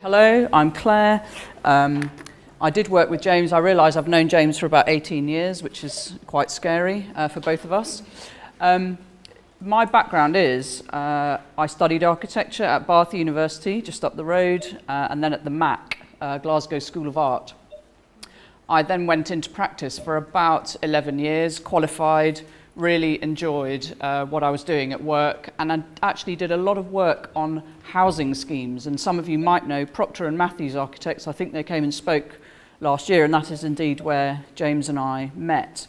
Hello, I'm Claire. I did work with James. I realise I've known James for about 18 years, which is quite scary for both of us. My background is I studied architecture at Bath University, just up the road, and then at the MAC, Glasgow School of Art. I then went into practice for about 11 years, qualified, really enjoyed what I was doing at work, and I actually did a lot of work on housing schemes. And some of you might know Proctor & Matthews Architects. I think they came and spoke last year, and that is indeed where James and I met.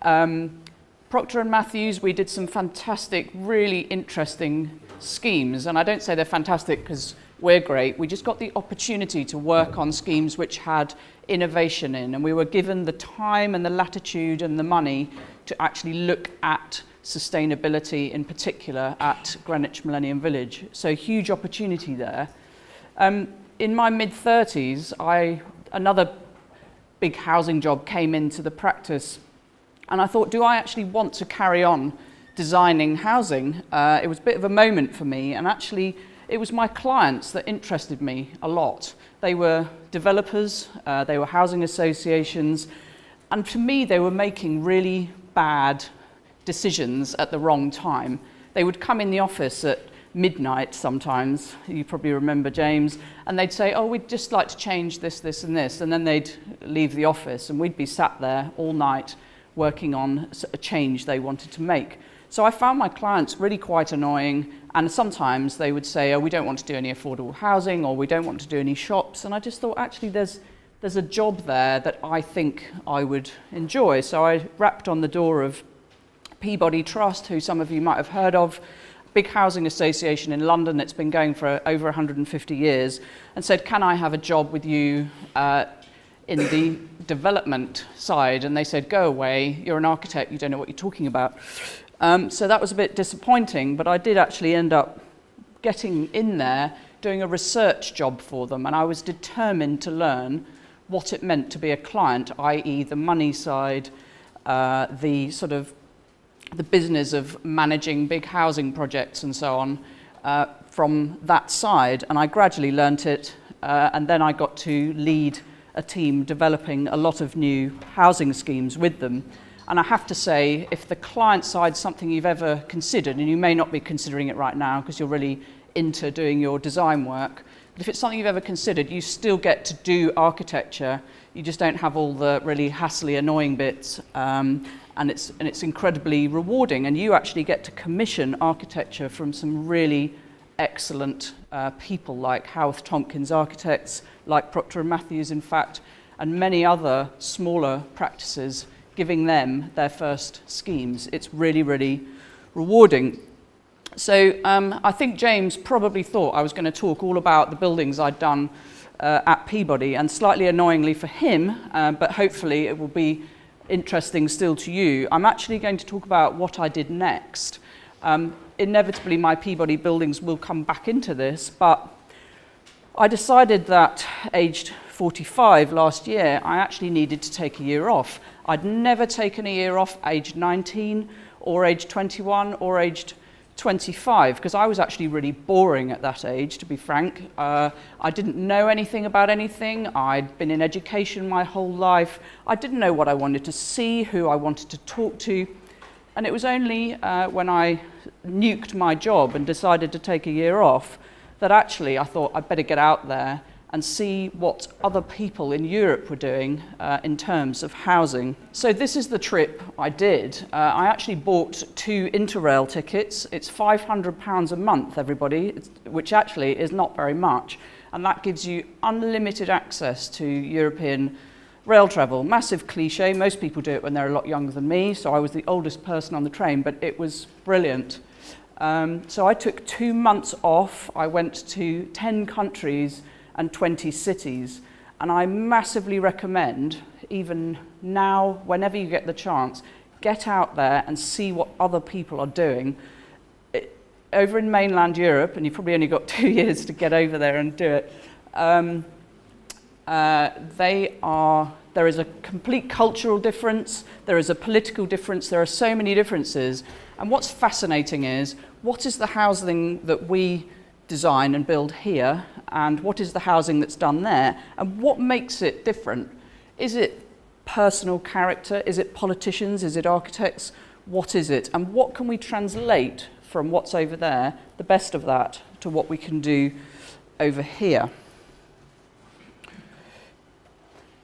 Proctor & Matthews, we did some fantastic, really interesting schemes, and I don't say they're fantastic because we're great. We just got the opportunity to work on schemes which had innovation in, and we were given the time and the latitude and the money to actually look at sustainability, in particular at Greenwich Millennium Village. So huge opportunity there. In my mid-30s, another big housing job came into the practice, and I thought, do I actually want to carry on designing housing? It was a bit of a moment for me, and actually it was my clients that interested me a lot. They were developers, they were housing associations, and to me they were making really bad decisions at the wrong time. They would come in the office at midnight sometimes, you probably remember James, and they'd say, oh, we'd just like to change this, this and this, and then they'd leave the office and we'd be sat there all night working on a change they wanted to make. So I found my clients really quite annoying, and sometimes they would say, oh, we don't want to do any affordable housing, or we don't want to do any shops, and I just thought, actually, there's a job there that I think I would enjoy. So I rapped on the door of Peabody Trust, who some of you might have heard of, big housing association in London. It's been going for over 150 years, and said, can I have a job with you in the development side? And they said, go away, you're an architect, you don't know what you're talking about. So that was a bit disappointing, but I did actually end up getting in there, doing a research job for them, and I was determined to learn what it meant to be a client, i.e. the money side, the sort of the business of managing big housing projects and so on, from that side. And I gradually learnt it, and then I got to lead a team developing a lot of new housing schemes with them. And I have to say, if the client side's something you've ever considered, and you may not be considering it right now because you're really into doing your design work, but if it's something you've ever considered, you still get to do architecture. You just don't have all the really hassly, annoying bits, and it's incredibly rewarding. And you actually get to commission architecture from some really excellent people like Howarth Tompkins Architects, like Proctor & Matthews, in fact, and many other smaller practices, giving them their first schemes. It's really, really rewarding. So I think James probably thought I was going to talk all about the buildings I'd done at Peabody, and slightly annoyingly for him, but hopefully it will be interesting still to you, I'm actually going to talk about what I did next. Inevitably my Peabody buildings will come back into this, but I decided that aged 45 last year, I actually needed to take a year off. I'd never taken a year off aged 19 or aged 21 or aged 25, because I was actually really boring at that age, to be frank. I didn't know anything about anything. I'd been in education my whole life. I didn't know what I wanted to see, who I wanted to talk to. And it was only when I nuked my job and decided to take a year off that actually I thought I'd better get out there and see what other people in Europe were doing in terms of housing. So this is the trip I did. I actually bought 2 Interrail tickets. It's £500 a month, everybody, which actually is not very much. And that gives you unlimited access to European rail travel. Massive cliche. Most people do it when they're a lot younger than me, so I was the oldest person on the train, but it was brilliant. So I took 2 months off. I went to 10 countries and 20 cities, and I massively recommend, even now, whenever you get the chance, get out there and see what other people are doing. Over in mainland Europe, and you've probably only got 2 years to get over there and do it, there is a complete cultural difference, there is a political difference, there are so many differences, and what's fascinating is, what is the housing that we design and build here, and what is the housing that's done there, and what makes it different? Is it personal character? Is it politicians? Is it architects? What is it? And what can we translate from what's over there, the best of that, to what we can do over here?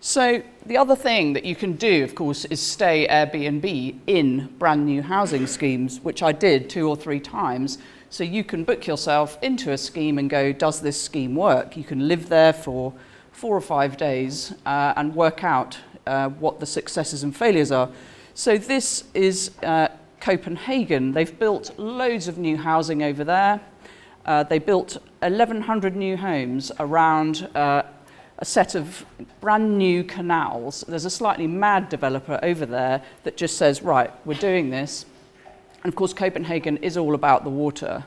So the other thing that you can do, of course, is stay Airbnb in brand new housing schemes, which I did 2 or 3 times. So you can book yourself into a scheme and go, does this scheme work? You can live there for 4 or 5 days and work out what the successes and failures are. So this is Copenhagen. They've built loads of new housing over there. They built 1,100 new homes around a set of brand new canals. There's a slightly mad developer over there that just says, right, we're doing this. And of course, Copenhagen is all about the water.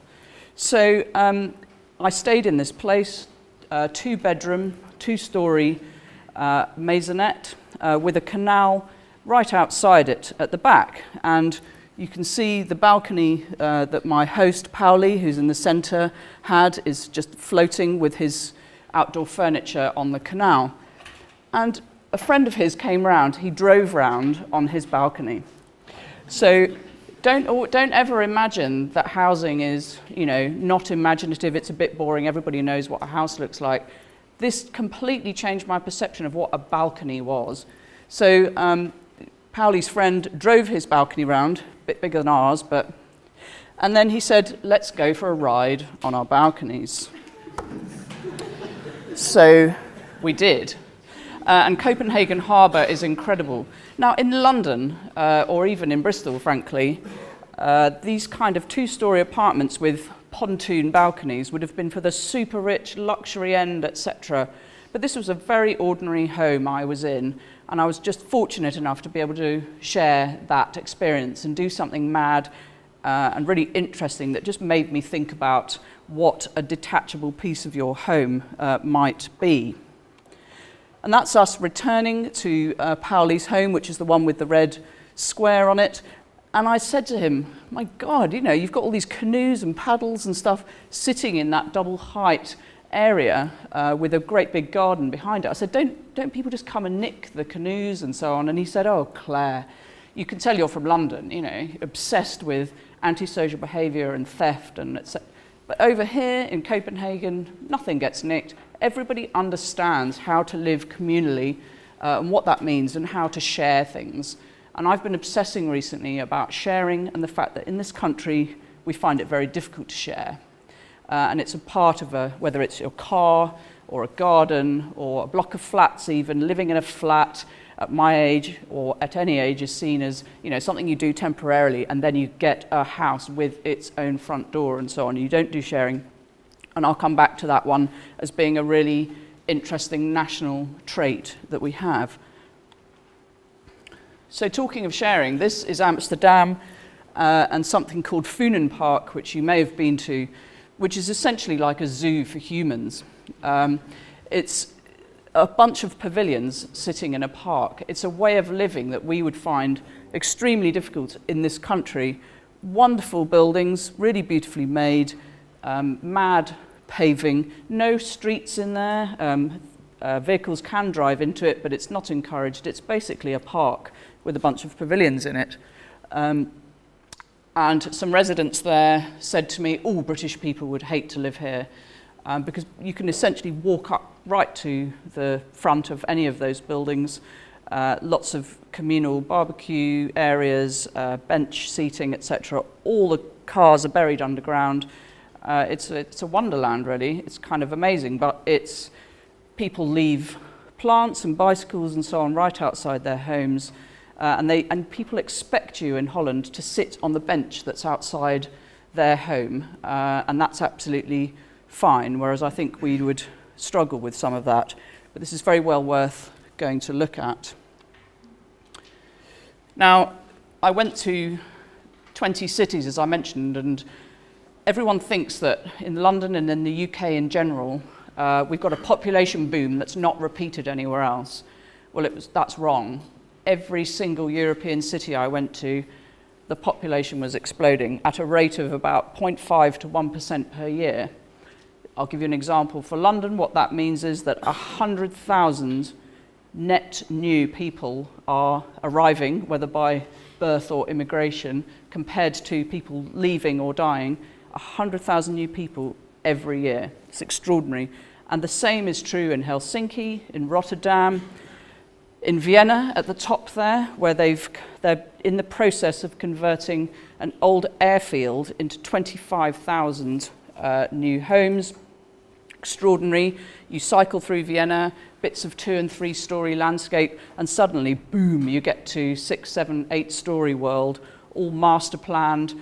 So I stayed in this place, 2-bedroom, 2-story maisonette with a canal right outside it at the back. And you can see the balcony that my host, Pauli, who's in the center, had, is just floating with his outdoor furniture on the canal. And a friend of his came round, he drove round on his balcony. So don't ever imagine that housing is, not imaginative, it's a bit boring, everybody knows what a house looks like. This completely changed my perception of what a balcony was. So Pauli's friend drove his balcony round, a bit bigger than ours, and then he said, let's go for a ride on our balconies. So we did. And Copenhagen Harbour is incredible. Now in London, or even in Bristol, frankly, these kind of 2-story apartments with pontoon balconies would have been for the super rich, luxury end, etc. But this was a very ordinary home I was in, and I was just fortunate enough to be able to share that experience and do something mad and really interesting that just made me think about what a detachable piece of your home might be. And that's us returning to Pauli's home, which is the one with the red square on it. And I said to him, my God, you've got all these canoes and paddles and stuff sitting in that double height area with a great big garden behind it. I said, don't people just come and nick the canoes and so on? And he said, oh, Claire, you can tell you're from London, obsessed with antisocial behaviour and theft and etc. But over here in Copenhagen, nothing gets nicked. Everybody understands how to live communally and what that means and how to share things. And I've been obsessing recently about sharing and the fact that in this country, we find it very difficult to share. And it's a part of whether it's your car or a garden or a block of flats even, living in a flat at my age or at any age is seen as something you do temporarily, and then you get a house with its own front door and so on. You don't do sharing. And I'll come back to that one as being a really interesting national trait that we have. So talking of sharing, this is Amsterdam and something called Funen Park, which you may have been to, which is essentially like a zoo for humans. It's a bunch of pavilions sitting in a park. It's a way of living that we would find extremely difficult in this country. Wonderful buildings, really beautifully made, mad paving, no streets in there. Vehicles can drive into it, but it's not encouraged. It's basically a park with a bunch of pavilions in it. And some residents there said to me, all British people would hate to live here because you can essentially walk up right to the front of any of those buildings. Lots of communal barbecue areas, bench seating, etc. All the cars are buried underground. It's a wonderland, really. It's kind of amazing, but people leave plants and bicycles and so on right outside their homes. And people expect you in Holland to sit on the bench that's outside their home, and that's absolutely fine, whereas I think we would struggle with some of that. But this is very well worth going to look at. Now, I went to 20 cities, as I mentioned, and everyone thinks that in London and in the UK in general, we've got a population boom that's not repeated anywhere else. Well, that's wrong. Every single European city I went to, the population was exploding at a rate of about 0.5 to 1% per year. I'll give you an example. For London, what that means is that 100,000 net new people are arriving, whether by birth or immigration, compared to people leaving or dying. 100,000 new people every year. It's extraordinary. And the same is true in Helsinki, in Rotterdam, in Vienna at the top there, where they're in the process of converting an old airfield into 25,000 new homes. Extraordinary. You cycle through Vienna, bits of 2- and 3-story landscape, and suddenly, boom, you get to 6, 7, 8-story world, all master planned,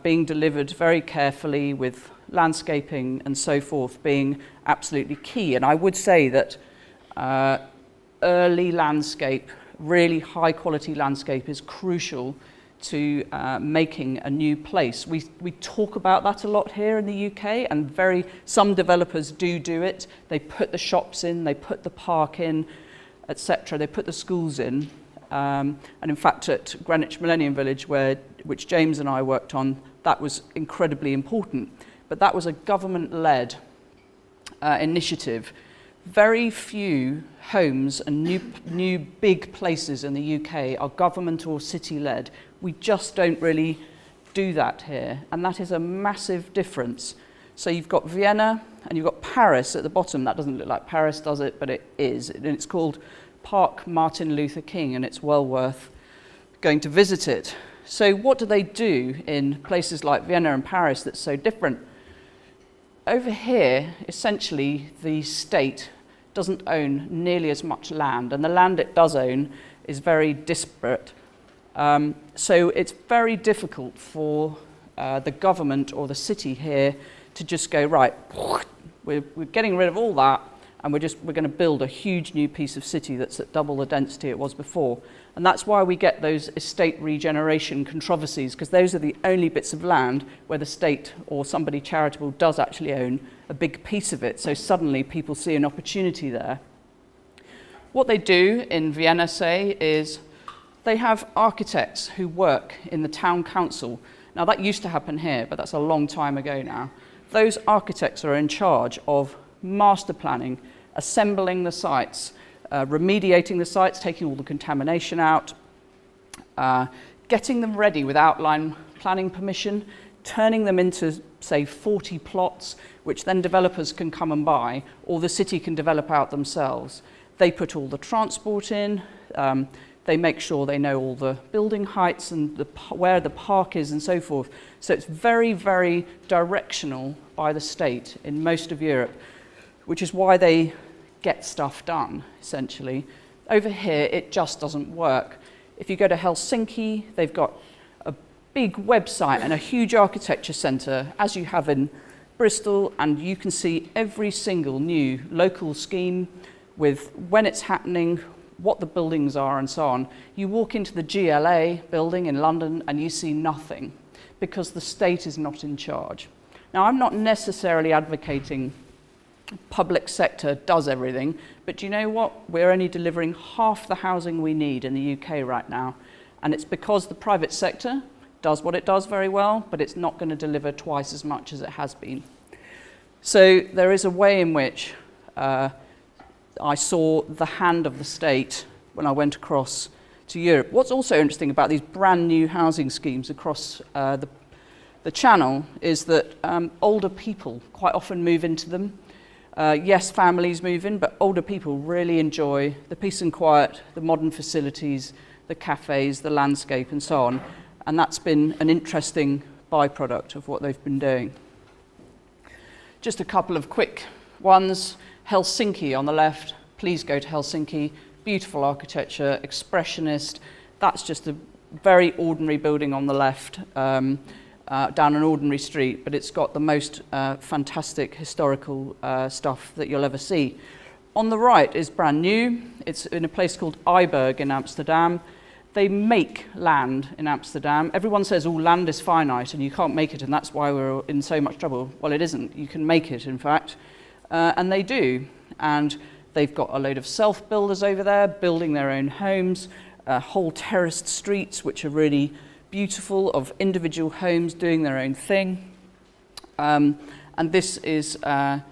being delivered very carefully with landscaping and so forth being absolutely key. And I would say that early landscape, really high quality landscape, is crucial to making a new place. We talk about that a lot here in the UK, and some developers do it. They put the shops in, they put the park in, etc. They put the schools in. And in fact, at Greenwich Millennium Village, which James and I worked on, that was incredibly important. But that was a government-led initiative. Very few homes and new big places in the UK are government or city-led. We just don't really do that here, and that is a massive difference. So you've got Vienna and you've got Paris at the bottom. That doesn't look like Paris, does it? But it is, and it's called Park Martin Luther King, and it's well worth going to visit it. So what do they do in places like Vienna and Paris that's so different? Over here, essentially, the state doesn't own nearly as much land, and the land it does own is very disparate. So it's very difficult for the government or the city here to just go, right, we're getting rid of all that, and we're going to build a huge new piece of city that's at double the density it was before. And that's why we get those estate regeneration controversies, because those are the only bits of land where the state or somebody charitable does actually own a big piece of it. So suddenly people see an opportunity there. What they do in Vienna, say, is they have architects who work in the town council. Now that used to happen here, but that's a long time ago now. Those architects are in charge of master planning, assembling the sites, remediating the sites, taking all the contamination out, getting them ready with outline planning permission, turning them into, say, 40 plots, which then developers can come and buy, or the city can develop out themselves. They put all the transport in, they make sure they know all the building heights and where the park is and so forth. So it's very, very directional by the state in most of Europe, which is why they get stuff done, essentially. Over here, it just doesn't work. If you go to Helsinki, they've got a big website and a huge architecture centre, as you have in Bristol, and you can see every single new local scheme with when it's happening, what the buildings are, and so on. You walk into the GLA building in London and you see nothing, because the state is not in charge. Now, I'm not necessarily advocating public sector does everything, but do you know what? We're only delivering half the housing we need in the UK right now, and it's because the private sector does what it does very well, but it's not going to deliver twice as much as it has been. So there is a way in which I saw the hand of the state when I went across to Europe. What's also interesting about these brand new housing schemes across the channel is that older people quite often move into them. Yes, families move in, but older people really enjoy the peace and quiet, the modern facilities, the cafes, the landscape, and so on. And that's been an interesting byproduct of what they've been doing. Just a couple of quick ones. Helsinki on the left. Please go to Helsinki. Beautiful architecture, expressionist. That's just a very ordinary building on the left. Down an ordinary street, but it's got the most fantastic historical stuff that you'll ever see. On the right is brand new. It's in a place called Eiberg in Amsterdam. They make land in Amsterdam. Everyone says, oh, land is finite and you can't make it, and that's why we're in so much trouble. Well, it isn't. You can make it, in fact. And they do. And they've got a load of self-builders over there building their own homes, whole terraced streets, which are really beautiful, of individual homes doing their own thing. And And this is an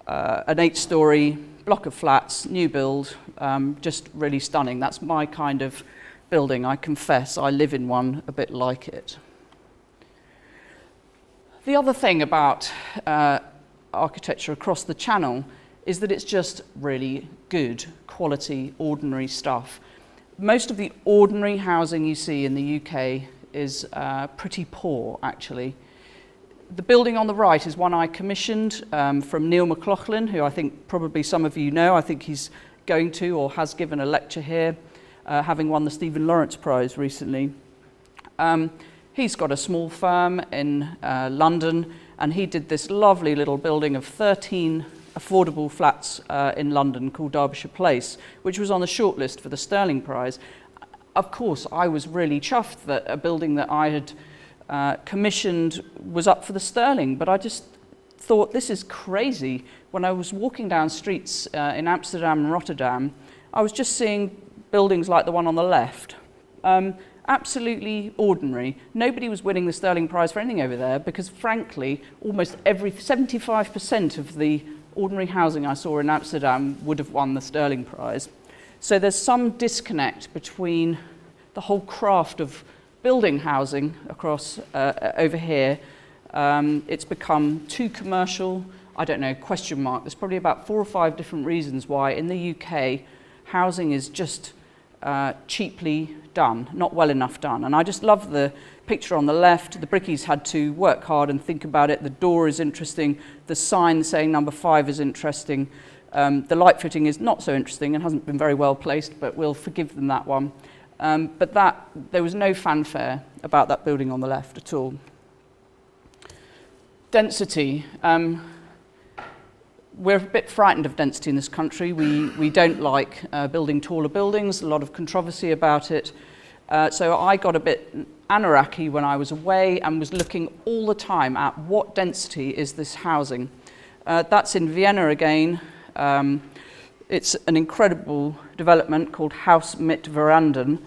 8-storey block of flats, new build, just really stunning. That's my kind of building, I confess. I live in one a bit like it. The other thing about architecture across the Channel is that it's just really good quality, ordinary stuff. Most of the ordinary housing you see in the UK is pretty poor, actually. The building on the right is one I commissioned from Neil McLaughlin, who I think probably some of you know. I think he's going to or has given a lecture here, having won the Stephen Lawrence Prize recently. He's got a small firm in London, and he did this lovely little building of 13 affordable flats in London called Derbyshire Place, which was on the shortlist for the Sterling Prize. Of course, I was really chuffed that a building that I had commissioned was up for the Sterling, but I just thought, this is crazy. When I was walking down streets in Amsterdam and Rotterdam, I was just seeing buildings like the one on the left. Absolutely ordinary. Nobody was winning the Sterling Prize for anything over there because, frankly, almost 75% of the ordinary housing I saw in Amsterdam would have won the Sterling Prize. So there's some disconnect between the whole craft of building housing across over here. It's become too commercial. I don't know, question mark. There's probably about 4 or 5 different reasons why in the UK housing is just cheaply done, not well enough done. And I just love the picture on the left. The brickies had to work hard and think about it. The door is interesting. The sign saying number 5 is interesting. The light fitting is not so interesting and hasn't been very well placed, but we'll forgive them that one. But there was no fanfare about that building on the left at all. Density. We're a bit frightened of density in this country. We don't like building taller buildings, a lot of controversy about it. So I got a bit anarchy when I was away and was looking all the time at what density is this housing. That's in Vienna again. It's an incredible development called Haus mit Veranden.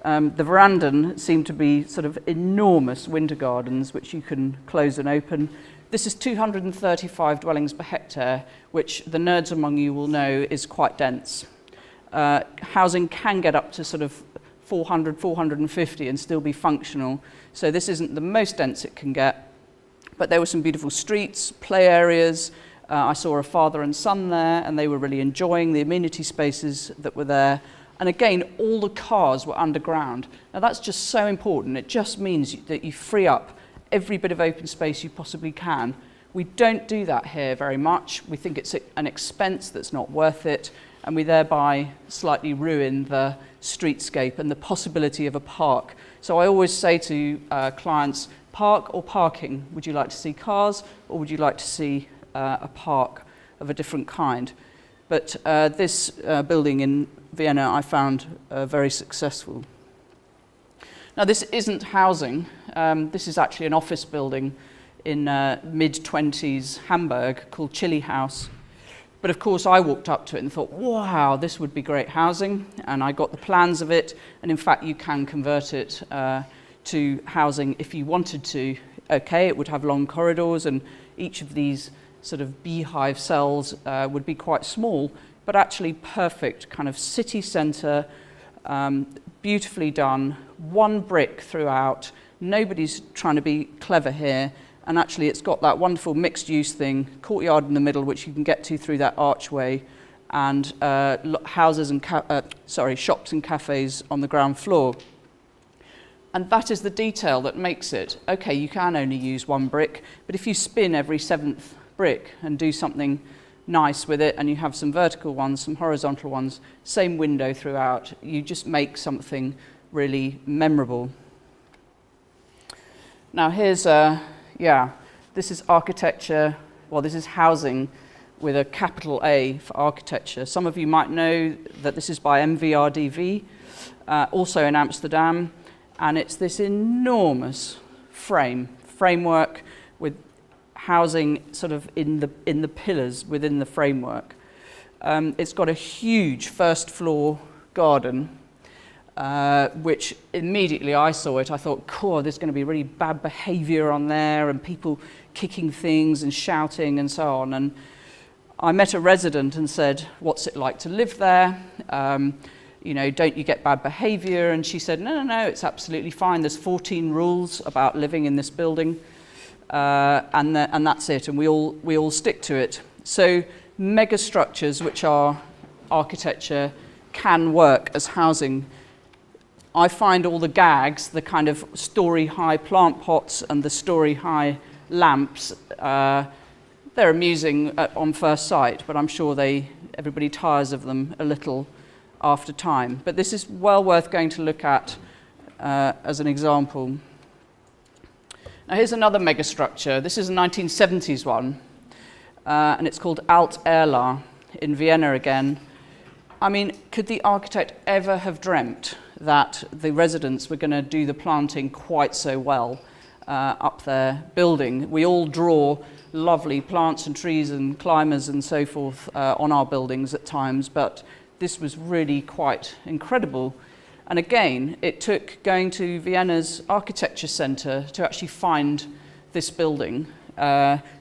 The Veranden seem to be sort of enormous winter gardens which you can close and open. This is 235 dwellings per hectare, which the nerds among you will know is quite dense. Housing can get up to sort of 400, 450 and still be functional. So this isn't the most dense it can get. But there were some beautiful streets, play areas. I saw a father and son there, and they were really enjoying the amenity spaces that were there. And again, all the cars were underground. Now that's just so important. It just means that you free up every bit of open space you possibly can. We don't do that here very much. We think it's an expense that's not worth it, and we thereby slightly ruin the streetscape and the possibility of a park. So I always say to clients, park or parking? Would you like to see cars, or would you like to see a park of a different kind? But this building in Vienna I found very successful. Now this isn't housing. This is actually an office building in mid-20s Hamburg called Chili House. But of course I walked up to it and thought, wow, this would be great housing. And I got the plans of it. And in fact, you can convert it to housing if you wanted to. Okay, it would have long corridors, and each of these sort of beehive cells would be quite small, but actually perfect kind of city centre, beautifully done, one brick throughout. Nobody's trying to be clever here, and actually it's got that wonderful mixed use thing, courtyard in the middle which you can get to through that archway, and houses and shops and cafes on the ground floor. And that is the detail that makes it. Okay, you can only use one brick, but if you spin every 7th brick and do something nice with it, and you have some vertical ones, some horizontal ones, same window throughout, you just make something really memorable. Now here's this is architecture, well, this is housing with a capital A for architecture. Some of you might know that this is by MVRDV, also in Amsterdam, and it's this enormous framework with housing sort of in the pillars within the framework. It's got a huge first floor garden. which immediately I saw it, I thought, cool, there's going to be really bad behaviour on there and people kicking things and shouting and so on. And I met a resident and said, what's it like to live there? You know, don't you get bad behaviour? And she said, no, it's absolutely fine. There's 14 rules about living in this building, and that's it. And we all stick to it. So mega structures, which are architecture, can work as housing. I find all the gags, the kind of story-high plant pots and the story-high lamps, they're amusing on first sight, but I'm sure everybody tires of them a little after time. But this is well worth going to look at as an example. Now here's another megastructure. This is a 1970s one, and it's called Alt Erla in Vienna again. I mean, could the architect ever have dreamt that the residents were going to do the planting quite so well up their building? We all draw lovely plants and trees and climbers and so forth on our buildings at times, but this was really quite incredible. And again, it took going to Vienna's architecture centre to actually find this building.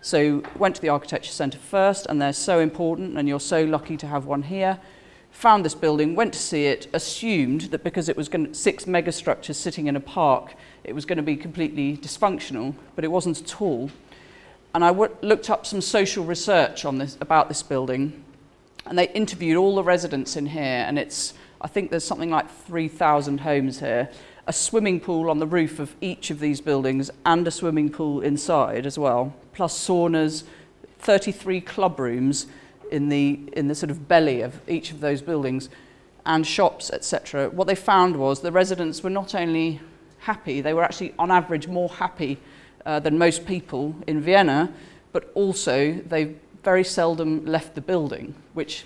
So went to the architecture centre first, and they're so important, and you're so lucky to have one here. Found this building, went to see it, assumed that because it was 6 megastructures sitting in a park, it was going to be completely dysfunctional, but it wasn't at all. And I looked up some social research on this about this building, and they interviewed all the residents in here, and I think there's something like 3,000 homes here, a swimming pool on the roof of each of these buildings and a swimming pool inside as well, plus saunas, 33 club rooms in the sort of belly of each of those buildings, and shops, etc. What they found was the residents were not only happy, they were actually on average more happy than most people in Vienna, but also they very seldom left the building, which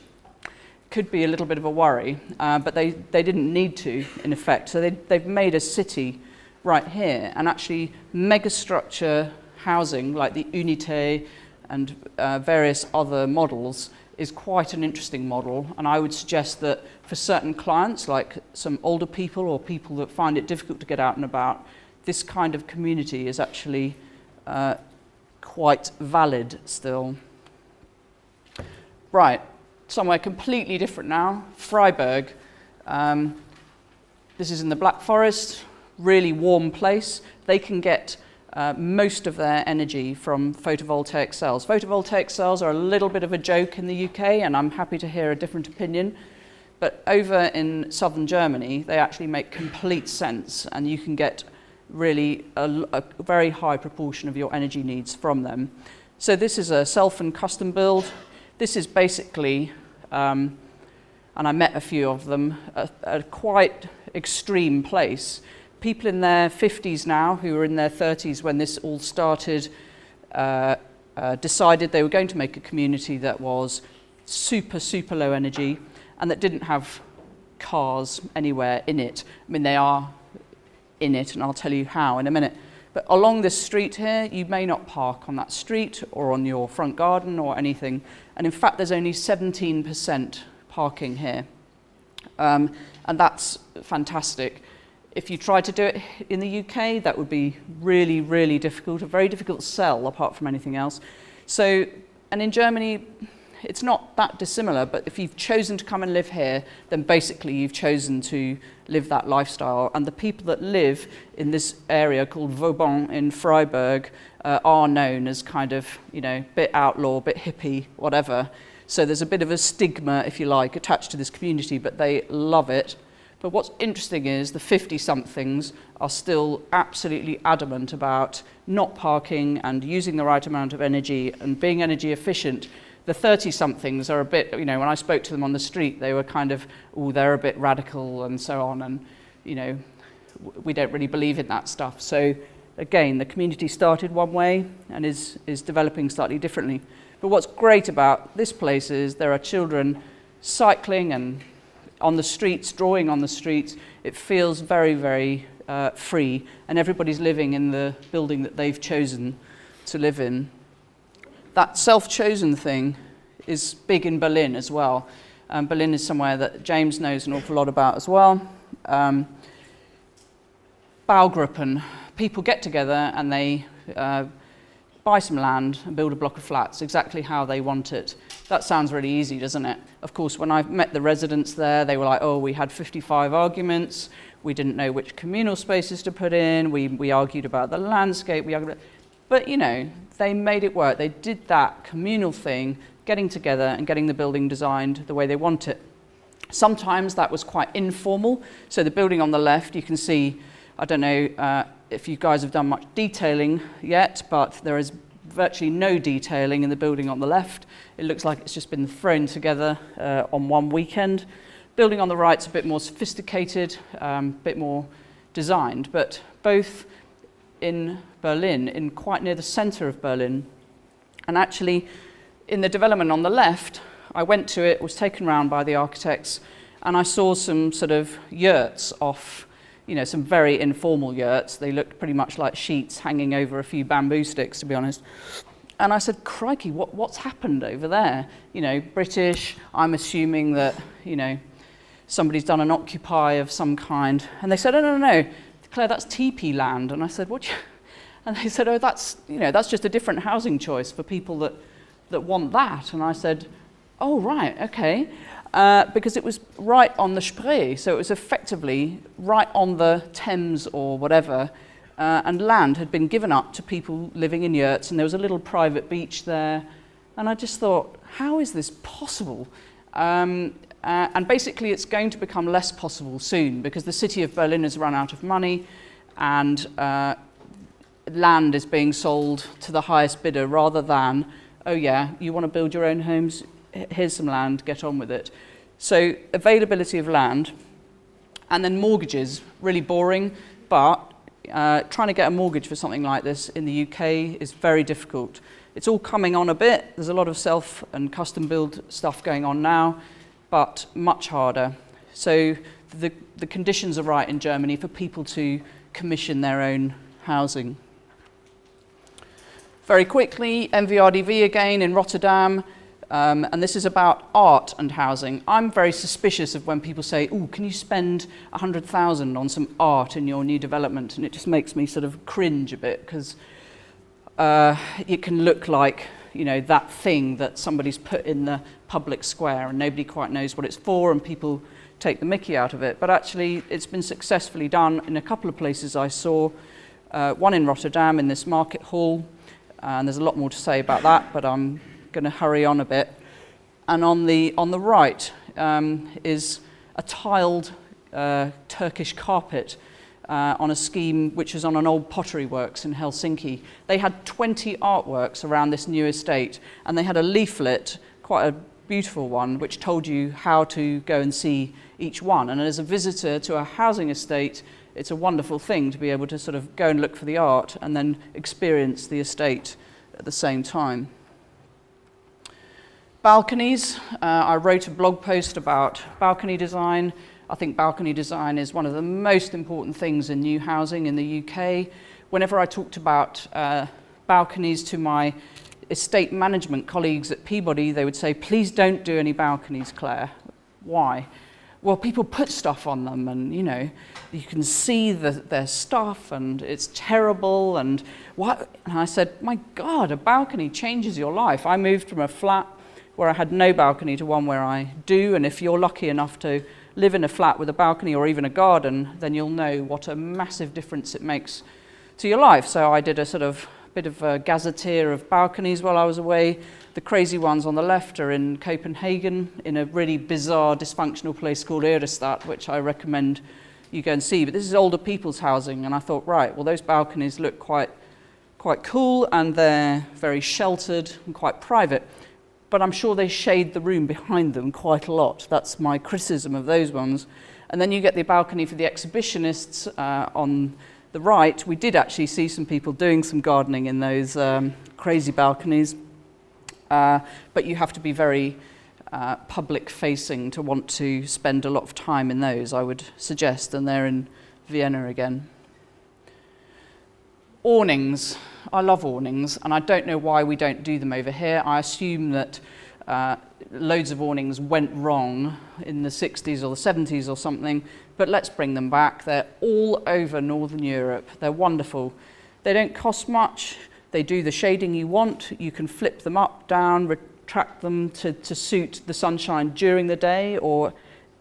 could be a little bit of a worry, but they didn't need to, in effect. So they've made a city right here, and actually megastructure housing like the Unité and various other models is quite an interesting model, and I would suggest that for certain clients, like some older people or people that find it difficult to get out and about, this kind of community is actually quite valid still. Right, somewhere completely different now, Freiburg. This is in the Black Forest, really warm place. They can get most of their energy from photovoltaic cells. Photovoltaic cells are a little bit of a joke in the UK, and I'm happy to hear a different opinion. But over in southern Germany, they actually make complete sense, and you can get really a very high proportion of your energy needs from them. So this is a self and custom build. This is basically, and I met a few of them, a quite extreme place. People in their 50s now, who were in their 30s when this all started, decided they were going to make a community that was super, super low energy and that didn't have cars anywhere in it. I mean, they are in it, and I'll tell you how in a minute. But along this street here, you may not park on that street or on your front garden or anything. And in fact, there's only 17% parking here. And that's fantastic. If you try to do it in the UK, that would be really, really difficult, a very difficult sell apart from anything else. So, and in Germany, it's not that dissimilar, but if you've chosen to come and live here, then basically you've chosen to live that lifestyle. And the people that live in this area called Vauban in Freiburg are known as kind of, you know, bit outlaw, bit hippie, whatever. So there's a bit of a stigma, if you like, attached to this community, but they love it. But what's interesting is the 50-somethings are still absolutely adamant about not parking and using the right amount of energy and being energy efficient. The 30-somethings are a bit, you know, when I spoke to them on the street, they were kind of, oh, they're a bit radical and so on, and, you know, we don't really believe in that stuff. So, again, the community started one way and is developing slightly differently. But what's great about this place is there are children cycling and on the streets, drawing on the streets. It feels very, very free, and everybody's living in the building that they've chosen to live in. That self-chosen thing is big in Berlin as well. Berlin is somewhere that James knows an awful lot about as well. Baugruppen, people get together and they buy some land and build a block of flats exactly how they want it. That sounds really easy, doesn't it? Of course, when I met the residents there, they were like, oh, we had 55 arguments, we didn't know which communal spaces to put in, we argued about the landscape, but you know, they made it work. They did that communal thing, getting together and getting the building designed the way they want it. Sometimes that was quite informal. So the building on the left, you can see, I don't know if you guys have done much detailing yet, but there is virtually no detailing in the building on the left. It looks like it's just been thrown together on one weekend. Building on the right's a bit more sophisticated, a bit more designed, but both in Berlin, in quite near the center of Berlin. And actually, in the development on the left, I went to it, was taken around by the architects, and I saw some sort of yurts off, you know, some very informal yurts. They looked pretty much like sheets hanging over a few bamboo sticks, to be honest. And I said, crikey, what's happened over there? You know, British, I'm assuming that, you know, somebody's done an occupy of some kind. And they said, oh, no, Claire, that's teepee land. And I said, what? And they said, oh, that's just a different housing choice for people that want that. And I said, oh, right, okay. Because it was right on the Spree, so it was effectively right on the Thames or whatever, and land had been given up to people living in yurts, and there was a little private beach there. And I just thought, how is this possible? And basically it's going to become less possible soon because the city of Berlin has run out of money and land is being sold to the highest bidder rather than, oh yeah, you want to build your own homes, here's some land, get on with it. So availability of land, and then mortgages, really boring, but trying to get a mortgage for something like this in the UK is very difficult. It's all coming on a bit, there's a lot of self and custom build stuff going on now, but much harder. So the conditions are right in Germany for people to commission their own housing. Very quickly, MVRDV again in Rotterdam, and this is about art and housing. I'm very suspicious of when people say, oh, can you spend 100,000 on some art in your new development? And it just makes me sort of cringe a bit because it can look like, you know, that thing that somebody's put in the public square and nobody quite knows what it's for and people take the mickey out of it. But actually it's been successfully done in a couple of places I saw. One in Rotterdam in this market hall, and there's a lot more to say about that, but I'm going to hurry on a bit. And on the right is a tiled Turkish carpet on a scheme which is on an old pottery works in Helsinki. They had 20 artworks around this new estate, and they had a leaflet, quite a beautiful one, which told you how to go and see each one. And as a visitor to a housing estate, it's a wonderful thing to be able to sort of go and look for the art and then experience the estate at the same time. Balconies. I wrote a blog post about balcony design. I think balcony design is one of the most important things in new housing in the UK. Whenever I talked about balconies to my estate management colleagues at Peabody, they would say, please don't do any balconies, Claire. Why? Well, people put stuff on them and, you know, you can see their stuff and it's terrible and what? And I said, my God, a balcony changes your life. I moved from a flat where I had no balcony to one where I do, and if you're lucky enough to live in a flat with a balcony or even a garden, then you'll know what a massive difference it makes to your life. So I did a sort of bit of a gazetteer of balconies while I was away. The crazy ones on the left are in Copenhagen, in a really bizarre, dysfunctional place called Ørestad, which I recommend you go and see. But this is older people's housing, and I thought, right, well, those balconies look quite cool, and they're very sheltered and quite private. But I'm sure they shade the room behind them quite a lot. That's my criticism of those ones. And then you get the balcony for the exhibitionists on the right. We did actually see some people doing some gardening in those crazy balconies. But you have to be very public-facing to want to spend a lot of time in those, I would suggest. And they're in Vienna again. Awnings. I love awnings, and I don't know why we don't do them over here. I assume that Loads of awnings went wrong in the 60s or the 70s or something, but let's bring them back. They're all over Northern Europe. They're wonderful. They don't cost much. They do the shading you want. You can flip them up, down, retract them to suit the sunshine during the day or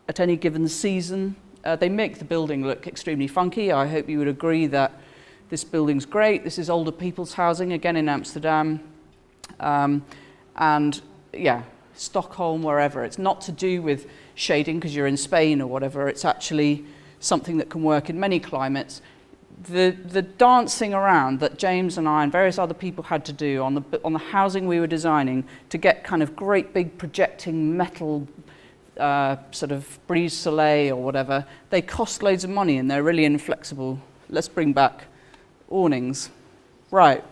at any given season. They make the building look extremely funky. I hope you would agree that this building's great. This is older people's housing, again in Amsterdam. And yeah, Stockholm, wherever. It's not to do with shading because you're in Spain or whatever. It's actually something that can work in many climates. The dancing around that James and I and various other people had to do on the housing we were designing to get kind of great big projecting metal sort of brise soleil or whatever, they cost loads of money and they're really inflexible. Let's bring back awnings. Right,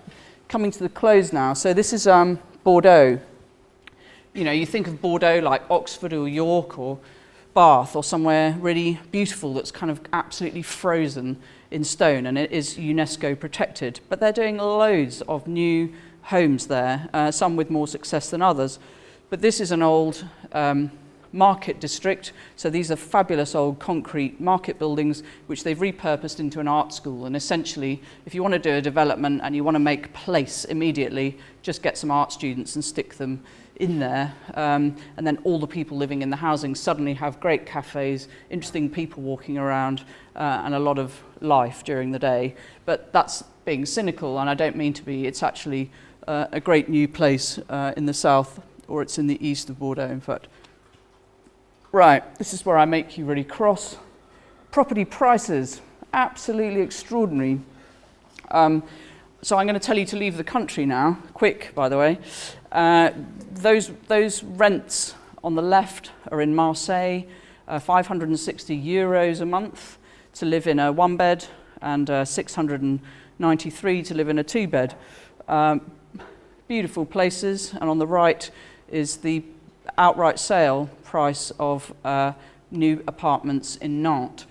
coming to the close now. So this is Bordeaux. You know, you think of Bordeaux like Oxford or York or Bath or somewhere really beautiful that's kind of absolutely frozen in stone, and it is UNESCO protected. But they're doing loads of new homes there, some with more success than others. But this is an old market district, so these are fabulous old concrete market buildings which they've repurposed into an art school. And essentially, if you want to do a development and you want to make place immediately, just get some art students and stick them in there, and then all the people living in the housing suddenly have great cafes, interesting people walking around, and a lot of life during the day. But that's being cynical, and I don't mean to be. It's actually a great new place in the south, or it's in the east of Bordeaux, in fact. Right, this is where I make you really cross. Property prices, absolutely extraordinary. So I'm going to tell you to leave the country now, quick, by the way. Those rents on the left are in Marseille, 560 euros a month to live in a one bed and 693 to live in a two bed. Beautiful places, and on the right is the outright sale price of new apartments in Nantes.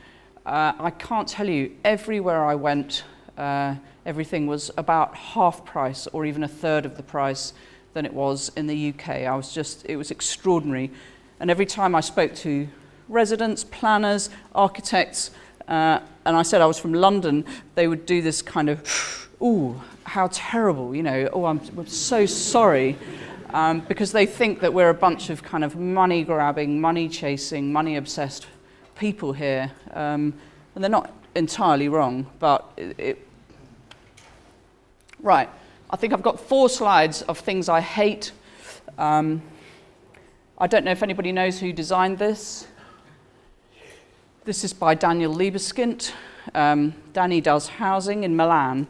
I can't tell you, everywhere I went, everything was about half price or even a third of the price than it was in the UK. It was extraordinary. And every time I spoke to residents, planners, architects, and I said I was from London, they would do this kind of, ooh, how terrible, you know, oh, I'm so sorry. Because they think that we're a bunch of kind of money-grabbing, money-chasing, money-obsessed people here. And they're not entirely wrong, but Right, I think I've got 4 slides of things I hate. I don't know if anybody knows who designed this. This is by Daniel Liebeskind. Danny does housing in Milan.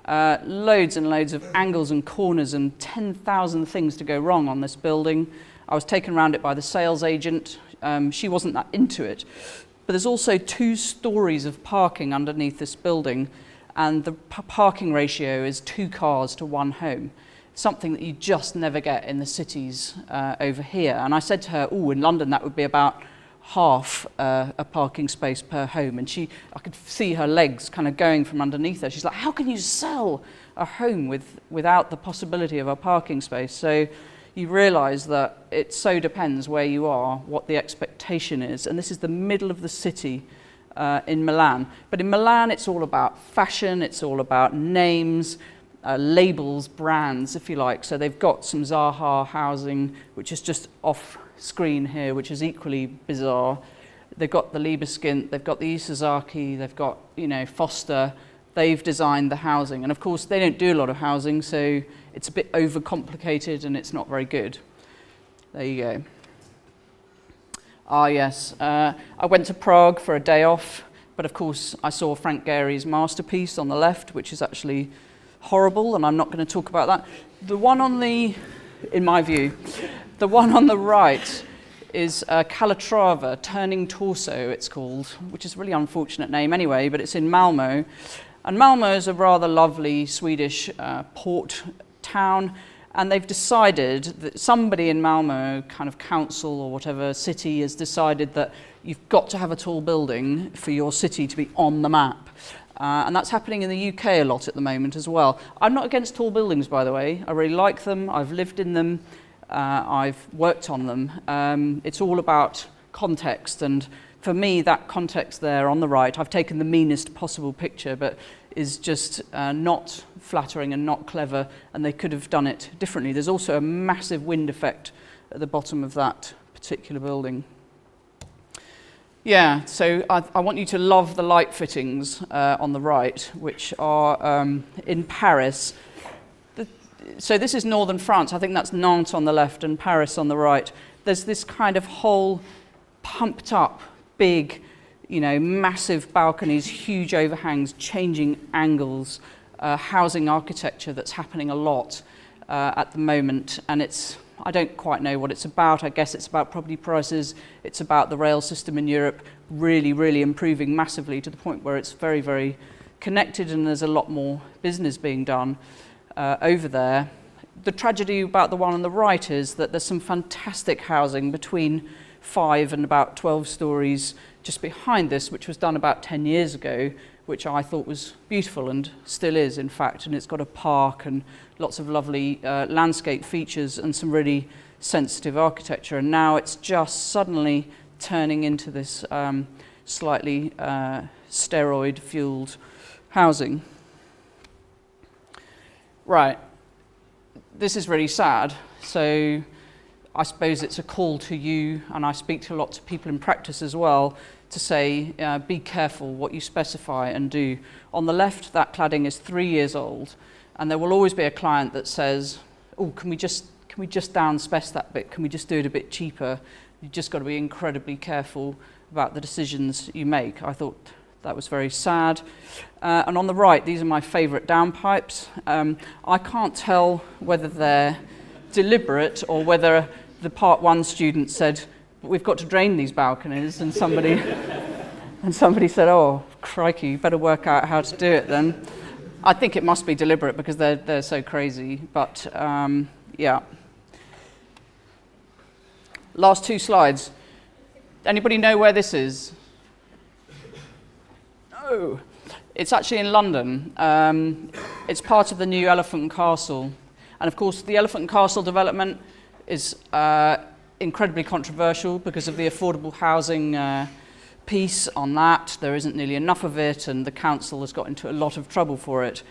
Loads and loads of angles and corners and 10,000 things to go wrong on this building. I was taken around it by the sales agent. She wasn't that into it. But there's also 2 stories of parking underneath this building, and the parking ratio is 2 cars to 1 home, something that you just never get in the cities over here. And I said to her, oh, in London that would be about half a parking space per home, and I could see her legs kind of going from underneath her. She's like, how can you sell a home without the possibility of a parking space? So you realise that it so depends where you are, what the expectation is. And this is the middle of the city in Milan. But in Milan it's all about fashion, it's all about names, labels, brands, if you like. So they've got some Zaha housing, which is just off screen here, which is equally bizarre. They've got the Liebeskind, they've got the Isozaki, they've got, you know, Foster. They've designed the housing, and of course they don't do a lot of housing, so it's a bit overcomplicated and it's not very good. There you go. Ah yes, I went to Prague for a day off, but of course I saw Frank Gehry's masterpiece on the left, which is actually horrible, and I'm not going to talk about that. The one on the, in my view, the one on the right is Calatrava, Turning Torso it's called, which is a really unfortunate name anyway, but it's in Malmo. And Malmo is a rather lovely Swedish port town, and they've decided that somebody in Malmo, kind of council or whatever city, has decided that you've got to have a tall building for your city to be on the map. And that's happening in the UK a lot at the moment as well. I'm not against tall buildings, by the way. I really like them. I've lived in them. I've worked on them. It's all about context, and for me, that context there on the right, I've taken the meanest possible picture, but is just not flattering and not clever, and they could have done it differently. There's also a massive wind effect at the bottom of that particular building. Yeah, so I want you to love the light fittings on the right, which are in Paris. So this is northern France. I think that's Nantes on the left and Paris on the right. There's this kind of whole pumped up, big, massive balconies, huge overhangs, changing angles, housing architecture that's happening a lot at the moment. And I don't quite know what it's about. I guess it's about property prices. It's about the rail system in Europe really, really improving massively to the point where it's very, very connected, and there's a lot more business being done over there. The tragedy about the one on the right is that there's some fantastic housing between 5 and about 12 stories just behind this, which was done about 10 years ago, which I thought was beautiful and still is, in fact. And it's got a park and lots of lovely landscape features and some really sensitive architecture. And now it's just suddenly turning into this slightly steroid-fueled housing. Right. This is really sad. So I suppose it's a call to you, and I speak to lots of people in practice as well, to say, be careful what you specify and do. On the left, that cladding is 3 years old, and there will always be a client that says, oh, can we just down-spec that bit? Can we just do it a bit cheaper? You've just got to be incredibly careful about the decisions you make. I thought that was very sad. And on the right, these are my favourite downpipes. I can't tell whether they're deliberate or whether the Part 1 student said, we've got to drain these balconies, and somebody said, oh, crikey, you better work out how to do it then. I think it must be deliberate because they're so crazy, but yeah. Last 2 slides. Anybody know where this is? No. It's actually in London. It's part of the new Elephant and Castle. And of course, the Elephant and Castle development is incredibly controversial because of the affordable housing piece on that. There isn't nearly enough of it, and the council has got into a lot of trouble for it.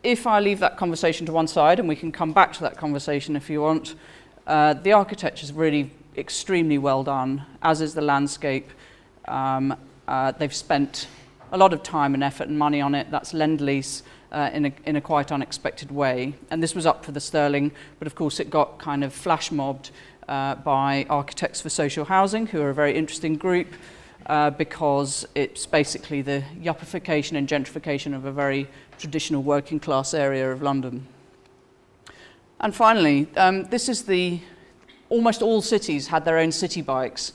If I leave that conversation to one side, and we can come back to that conversation if you want, the architecture is really extremely well done, as is the landscape. They've spent a lot of time and effort and money on it. That's Lend-Lease in a quite unexpected way. And this was up for the sterling, but of course it got kind of flash mobbed by Architects for Social Housing, who are a very interesting group, because it's basically the yuppification and gentrification of a very traditional working class area of London. And finally, this is almost all cities had their own city bikes,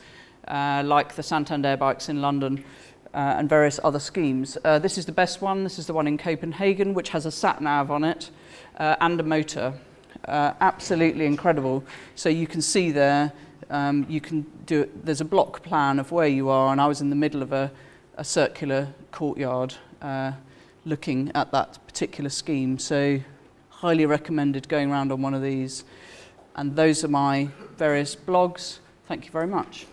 like the Santander bikes in London, and various other schemes. This is the best one. This is the one in Copenhagen, which has a sat-nav on it and a motor. Absolutely incredible. So you can see there, you can do it. There's a block plan of where you are, and I was in the middle of a circular courtyard looking at that particular scheme. So highly recommended going around on one of these. And those are my various blogs. Thank you very much.